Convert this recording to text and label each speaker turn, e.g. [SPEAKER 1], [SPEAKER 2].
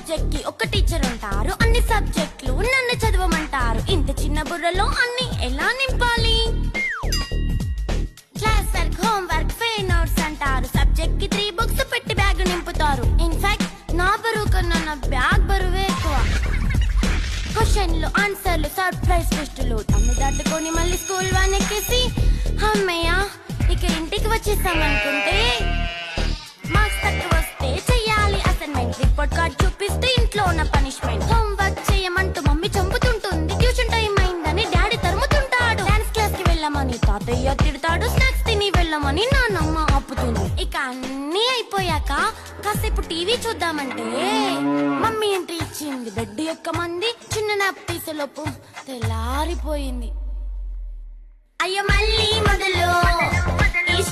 [SPEAKER 1] Subject కి ఒక teacher ఉంటారు, అన్ని సబ్జెక్టులు నన్ను చదవమంటారు. ఇంత చిన్న బుర్రలో అన్ని ఎలా నింపాలి? Class work, home work, fair notes అంటారు. సబ్జెక్ట్ కి 3 బుక్స్ పెట్టి బ్యాగ్ నింపుతారు. ఇన్ఫాక్ట్ నా బరువు కన్నా నా బ్యాగ్ బరువే ఎక్కువ. క్వశ్చన్లు, ఆన్సర్లు, సర్ప్రైజ్ టెస్టులు తమ్మి దాటుకొని మళ్ళీ స్కూల్ వాన్ ఎక్కేసి అమ్మయ్య ఇక ఇంటికి వచ్చేసామనుకుంటే మార్క్స్ తక్కువ వస్తే చెయ్యాలి అసైన్మెంట్. రిపోర్ట్ కార్డ్ చూపిస్తే ఇంట్లో ఉన్న పనిష్మెంట్. హోమ్ వర్క్ చేయమంటూ మమ్మీ చంపుతుంటుంది. ట్యూషన్ టైం అయిందని డాడీ తరుముతుంటాడు. డాన్స్ క్లాస్ కి వెళ్ళమని తాతయ్య తిడతాడు. స్నాక్స్ తిని వెళ్ళమని నాన్నమ్మ ఆపుతుంది. ఇక అన్నీ అయిపోయాక కాసేపు టీవీ చూద్దామంటే మమ్మీ ఎంట్రీ ఇచ్చింది. బెడ్ ఎక్కమంది. చిన్న నాప్ తీసేలోపు తెల్లారిపోయింది. అయ్యో మళ్ళీ మొదలు ఈ